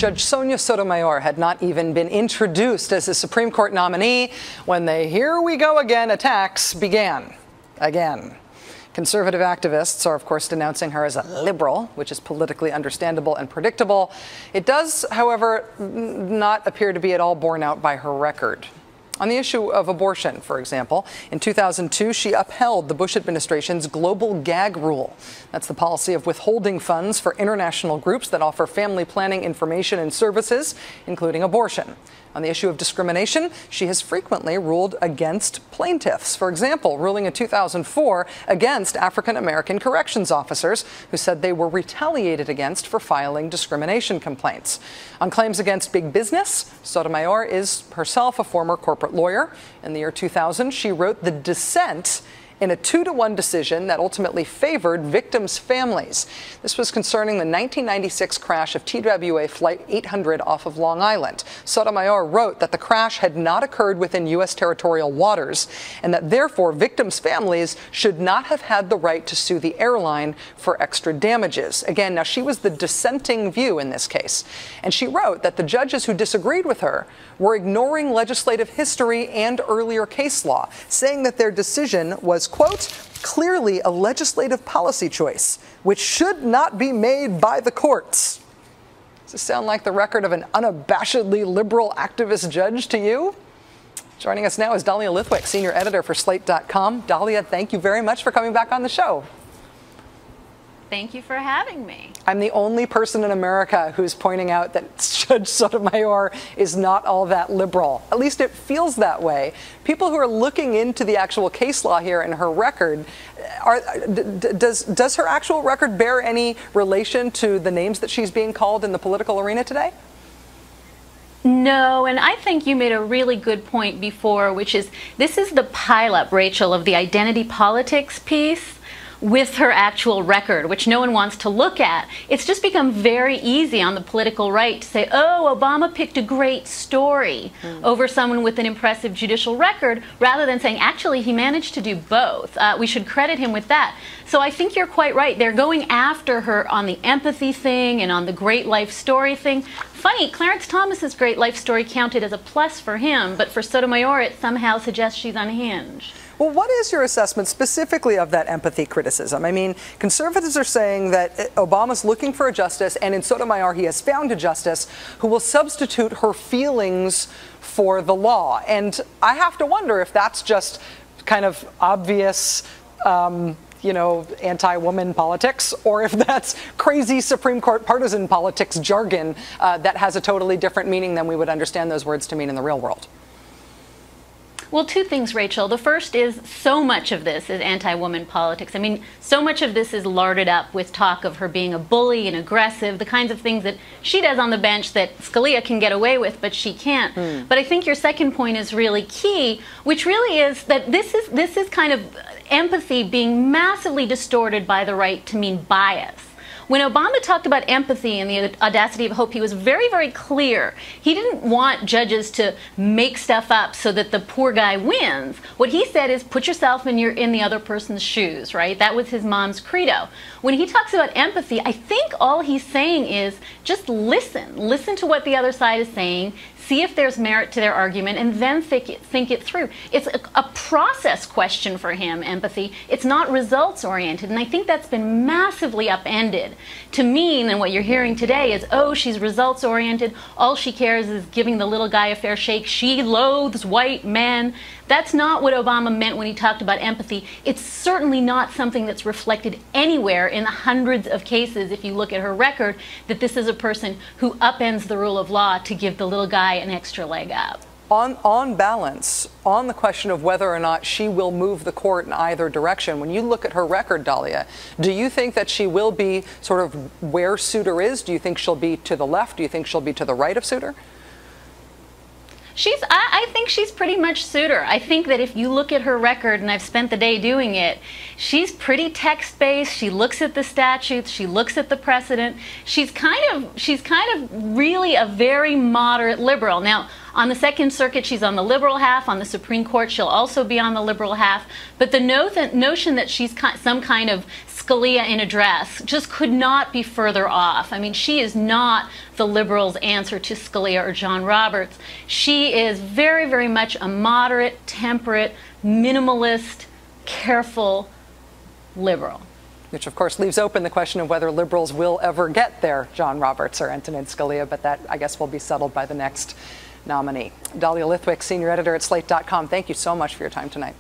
Judge Sonia Sotomayor had not even been introduced as a Supreme Court nominee when the "here we go again" attacks began. Again. Conservative activists are, of course, denouncing her as a liberal, which is politically understandable and predictable. It does, however, not appear to be at all borne out by her record. On the issue of abortion, for example, in 2002, she upheld the Bush administration's global gag rule. That's the policy of withholding funds for international groups that offer family planning information and services, including abortion. On the issue of discrimination, she has frequently ruled against plaintiffs. For example, ruling in 2004 against African-American corrections officers who said they were retaliated against for filing discrimination complaints. On claims against big business, Sotomayor is herself a former corporate lawyer. In the year 2000, she wrote the dissent in a 2-to-1 decision that ultimately favored victims' families. This was concerning the 1996 crash of TWA Flight 800 off of Long Island. Sotomayor wrote that the crash had not occurred within U.S. territorial waters and that therefore victims' families should not have had the right to sue the airline for extra damages. Again, now she was the dissenting view in this case. And she wrote that the judges who disagreed with her were ignoring legislative history and earlier case law, saying that their decision was, quote, clearly a legislative policy choice, which should not be made by the courts. Does this sound like the record of an unabashedly liberal activist judge to you? Joining us now is Dahlia Lithwick, senior editor for Slate.com. Dahlia, thank you very much for coming back on the show. Thank you for having me. I'm the only person in America who's pointing out that Judge Sotomayor is not all that liberal. At least it feels that way. People who are looking into the actual case law here and her record, does her actual record bear any relation to the names that she's being called in the political arena today? No, and I think you made a really good point before, which is this is the pileup, Rachel, of the identity politics piece with her actual record, which no one wants to look at. It's just become very easy on the political right to say, oh, Obama picked a great story over someone with an impressive judicial record, rather than saying, actually, he managed to do both. We should credit him with that. So I think you're quite right. They're going after her on the empathy thing and on the great life story thing. Funny, Clarence Thomas's great life story counted as a plus for him, but for Sotomayor, it somehow suggests she's unhinged. Well, what is your assessment specifically of that empathy criticism? I mean, conservatives are saying that Obama's looking for a justice, and in Sotomayor he has found a justice who will substitute her feelings for the law. And I have to wonder if that's just kind of obvious, you know, anti-woman politics, or if that's crazy Supreme Court partisan politics jargon that has a totally different meaning than we would understand those words to mean in the real world. Well, two things, Rachel. The first is so much of this is anti-woman politics. I mean, so much of this is larded up with talk of her being a bully and aggressive, the kinds of things that she does on the bench that Scalia can get away with, but she can't. But I think your second point is really key, which really is that this is kind of empathy being massively distorted by the right to mean bias. When Obama talked about empathy and the audacity of hope, he was very, very clear. He didn't want judges to make stuff up so that the poor guy wins. What he said is put yourself in the other person's shoes, right? That was his mom's credo. When he talks about empathy, I think all he's saying is just listen. Listen to what the other side is saying. See if there's merit to their argument, and then think it through. It's a process question for him, empathy. It's not results-oriented, and I think that's been massively upended to mean, and what you're hearing today is, oh, she's results-oriented. All she cares is giving the little guy a fair shake. She loathes white men. That's not what Obama meant when he talked about empathy. It's certainly not something that's reflected anywhere in the hundreds of cases, if you look at her record, that this is a person who upends the rule of law to give the little guy an extra leg up. On balance, on the question of whether or not she will move the court in either direction, when you look at her record, Dahlia, do you think that she will be sort of where Souter is? Do you think she'll be to the left? Do you think she'll be to the right of Souter? I think she's pretty much Souter. I think that if you look at her record, and I've spent the day doing it, she's pretty text-based. She looks at the statutes. She looks at the precedent. She's kind of really a very moderate liberal. Now, On the Second Circuit, she's on the liberal half. On the Supreme Court, she'll also be on the liberal half. But the notion that she's some kind of Scalia in a dress just could not be further off. I mean, she is not the liberals' answer to Scalia or John Roberts. She is very, very much a moderate, temperate, minimalist, careful liberal. Which, of course, leaves open the question of whether liberals will ever get their John Roberts or Antonin Scalia, but that, I guess, will be settled by the next nominee. Dahlia Lithwick, senior editor at Slate.com, thank you so much for your time tonight.